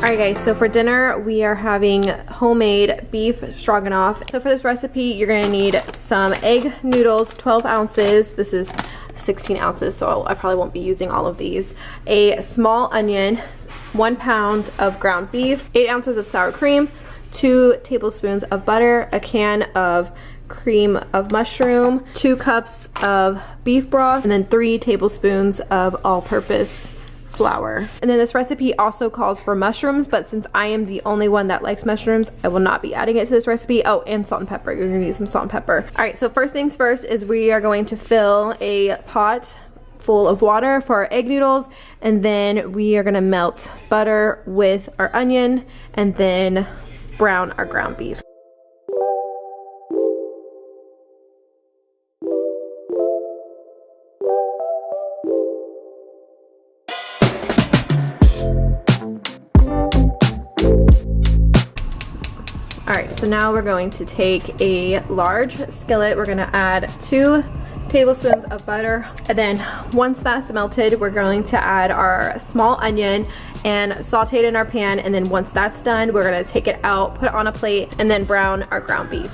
Alright guys, so for dinner we are having homemade beef stroganoff. So for this recipe you're going to need some egg noodles, 12 ounces. This is 16 ounces, so I probably won't be using all of these. A small onion, 1 pound of ground beef, 8 ounces of sour cream, 2 tablespoons of butter, a can of cream of mushroom, 2 cups of beef broth, and then 3 tablespoons of all-purpose flour. And then this recipe also calls for mushrooms, but since I am the only one that likes mushrooms, I will not be adding it to this recipe. Oh, and salt and pepper. You're gonna need some salt and pepper. All right, so first things first is we are going to fill a pot full of water for our egg noodles, and then we are gonna melt butter with our onion and then brown our ground beef. Alright, so now we're going to take a large skillet. We're going to add 2 tablespoons of butter, and then once that's melted we're going to add our small onion and saute it in our pan, and then once that's done we're going to take it out, put it on a plate, and then brown our ground beef.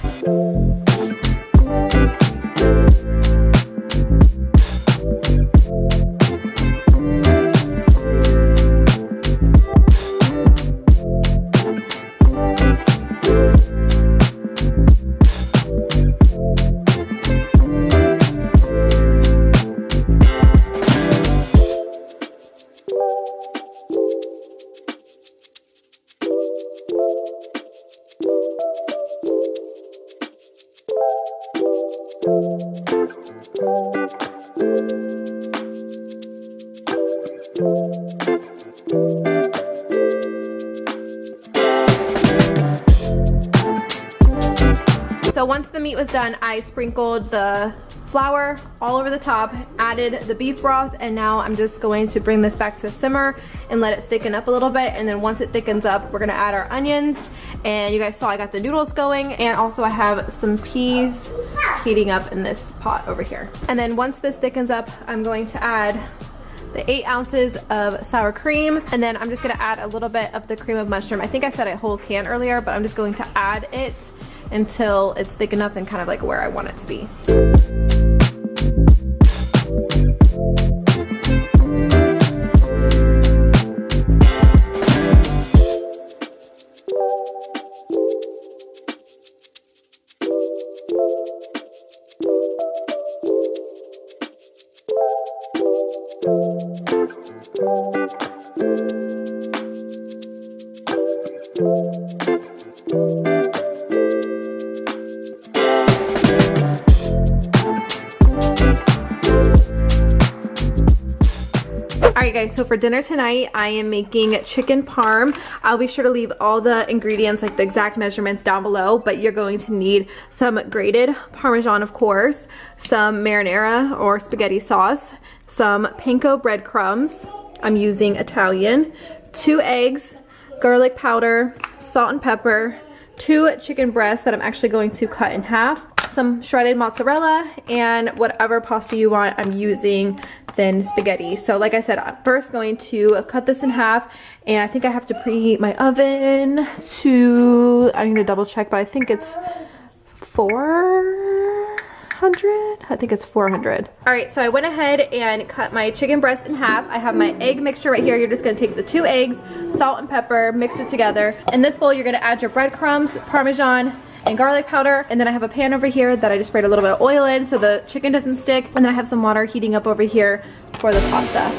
So once the meat was done, I sprinkled the flour all over the top, added the beef broth, and now I'm just going to bring this back to a simmer and let it thicken up a little bit. And then once it thickens up, we're gonna add our onions. And you guys saw I got the noodles going, and also I have some peas heating up in this pot over here. And then once this thickens up, I'm going to add the 8 ounces of sour cream, and then I'm just gonna add a little bit of the cream of mushroom. I think I said a whole can earlier, but I'm just going to add it until it's thick enough and kind of like where I want it to be. Alright guys, so for dinner tonight, I am making chicken parm. I'll be sure to leave all the ingredients, like the exact measurements, down below, but you're going to need some grated Parmesan, of course, some marinara or spaghetti sauce, some panko breadcrumbs, I'm using Italian, 2 eggs, garlic powder, salt and pepper, 2 chicken breasts that I'm actually going to cut in half, some shredded mozzarella, and whatever pasta you want. I'm using thin spaghetti. So like I said, I'm first going to cut this in half, and I think I have to preheat my oven to, I need to double check, but I think it's 400. I think it's 400. All right, so I went ahead and cut my chicken breast in half. I have my egg mixture right here. You're just gonna take the 2 eggs, salt and pepper, mix it together. In this bowl, you're gonna add your breadcrumbs, Parmesan, and garlic powder, and then I have a pan over here that I just sprayed a little bit of oil in so the chicken doesn't stick, and then I have some water heating up over here for the pasta.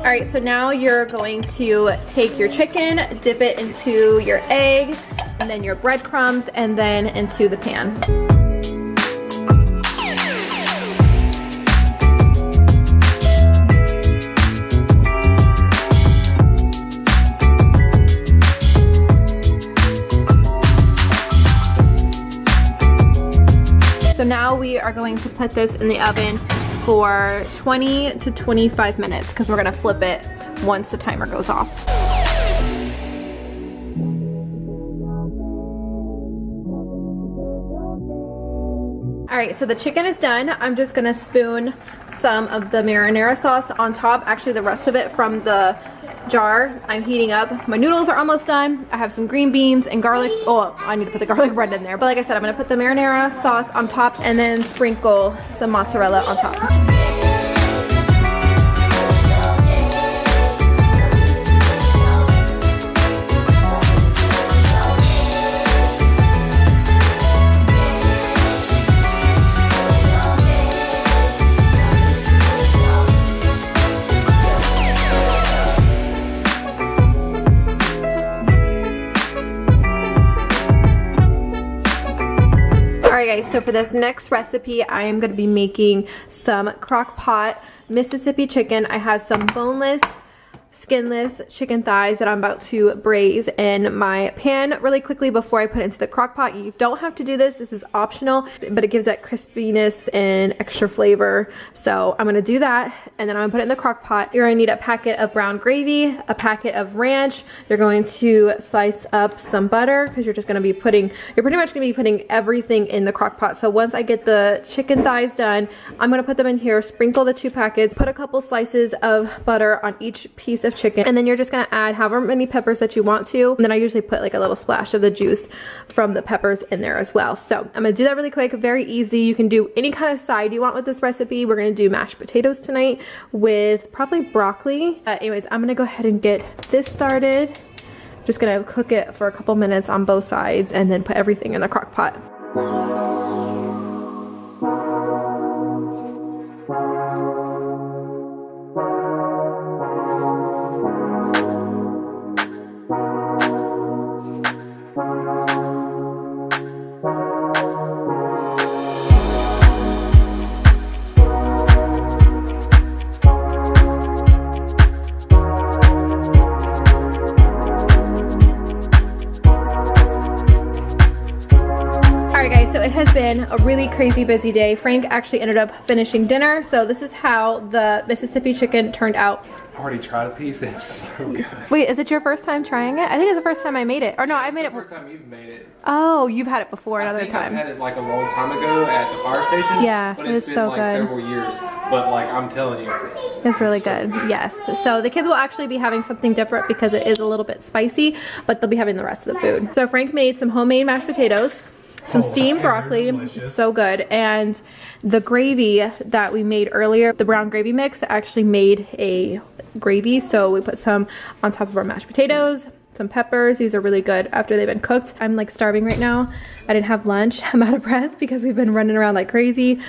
Alright, so now you're going to take your chicken, dip it into your egg, and then your breadcrumbs, and then into the pan. So now we are going to put this in the oven for 20 to 25 minutes because we're gonna flip it once the timer goes off. All right, so the chicken is done. I'm just gonna spoon some of the marinara sauce on top, actually the rest of it from the jar. I'm heating up. My noodles are almost done. I have some green beans and garlic. Oh, I need to put the garlic bread in there. But like I said, I'm gonna put the marinara sauce on top and then sprinkle some mozzarella on top. Alright guys, so for this next recipe, I am going to be making some crock pot Mississippi chicken. I have some boneless, skinless chicken thighs that I'm about to braise in my pan really quickly before I put it into the crock pot. You don't have to do this. This is optional, but it gives that crispiness and extra flavor. So I'm going to do that, and then I'm going to put it in the crock pot. You're going to need a packet of brown gravy, a packet of ranch. You're going to slice up some butter because you're pretty much going to be putting everything in the crock pot. So once I get the chicken thighs done, I'm going to put them in here, sprinkle the 2 packets, put a couple slices of butter on each piece of chicken, and then you're just gonna add however many peppers that you want to, and then I usually put like a little splash of the juice from the peppers in there as well. So I'm gonna do that really quick, very easy. You can do any kind of side you want with this recipe. We're gonna do mashed potatoes tonight with probably broccoli. Anyways, I'm gonna go ahead and get this started. Just gonna cook it for a couple minutes on both sides and then put everything in the crock pot. So it has been a really crazy busy day. Frank actually ended up finishing dinner. So this is how the Mississippi chicken turned out. I already tried a piece. It's so good. Wait, is it your first time trying it? I think it's the first time I made it. Or no, I made it. First time you've made it. Oh, you've had it before another time. I've had it like a long time ago at the fire station. Yeah, but it's been so like good. several years. But like I'm telling you, it's really good. Yes. So the kids will actually be having something different because it is a little bit spicy, but they'll be having the rest of the food. So Frank made some homemade mashed potatoes, some steamed broccoli, so good, and the gravy that we made earlier, the brown gravy mix, actually made a gravy. So we put some on top of our mashed potatoes, some peppers. These are really good after they've been cooked. I'm like starving right now. I didn't have lunch. I'm out of breath because we've been running around like crazy,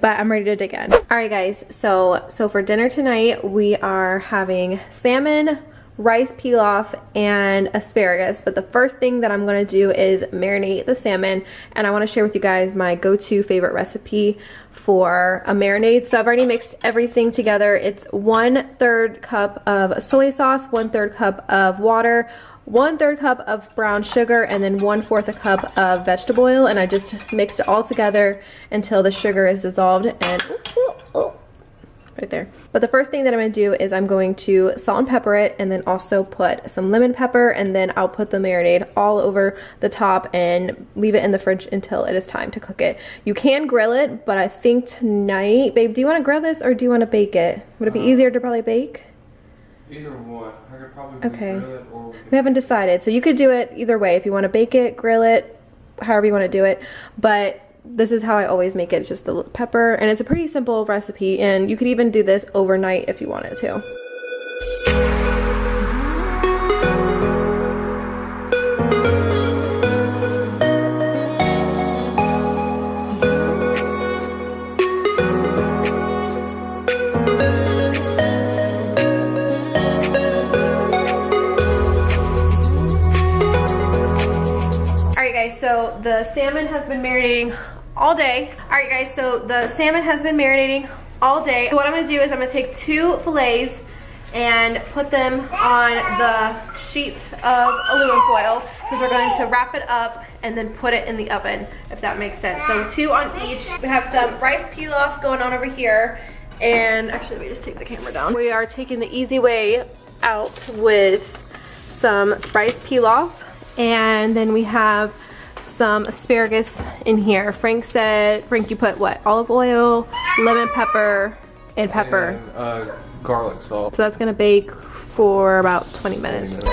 but I'm ready to dig in. All right guys, so for dinner tonight we are having salmon, rice pilaf, and asparagus. But the first thing that I'm going to do is marinate the salmon, and I want to share with you guys my go-to favorite recipe for a marinade. So I've already mixed everything together. It's 1/3 cup of soy sauce, 1/3 cup of water, 1/3 cup of brown sugar, and then 1/4 a cup of vegetable oil, and I just mixed it all together until the sugar is dissolved. And right there. But the first thing that I'm going to do is I'm going to salt and pepper it, and then also put some lemon pepper, and then I'll put the marinade all over the top and leave it in the fridge until it is time to cook it. You can grill it, but I think tonight, babe, do you want to grill this or do you want to bake it? Would it be easier to probably bake? Either one. I could probably grill it, or we haven't decided. So you could do it either way. If you want to bake it, grill it, however you want to do it. But this is how I always make it. It's just the pepper, and it's a pretty simple recipe, and you could even do this overnight if you wanted to. So the salmon has been marinating all day. All right guys, so the salmon has been marinating all day. So what I'm gonna do is I'm gonna take 2 fillets and put them on the sheets of aluminum foil, because we're going to wrap it up and then put it in the oven, if that makes sense. So 2 on each. We have some rice pilaf going on over here, And actually, let me just take the camera down. We are taking the easy way out with some rice pilaf, and then we have some asparagus in here. Frank, you put what? Olive oil, lemon pepper, and pepper. And, garlic salt. So that's gonna bake for about 20 minutes.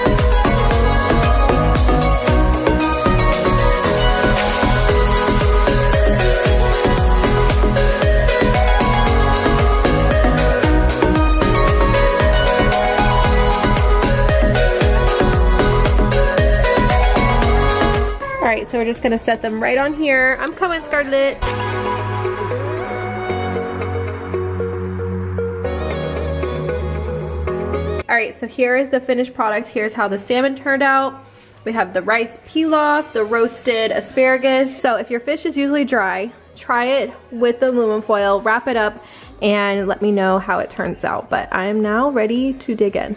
Alright, so we're just gonna set them right on here. I'm coming, Scarlett. Alright, so here is the finished product. Here's how the salmon turned out. We have the rice pilaf, the roasted asparagus. So if your fish is usually dry, try it with the aluminum foil, wrap it up, and let me know how it turns out. But I'm now ready to dig in.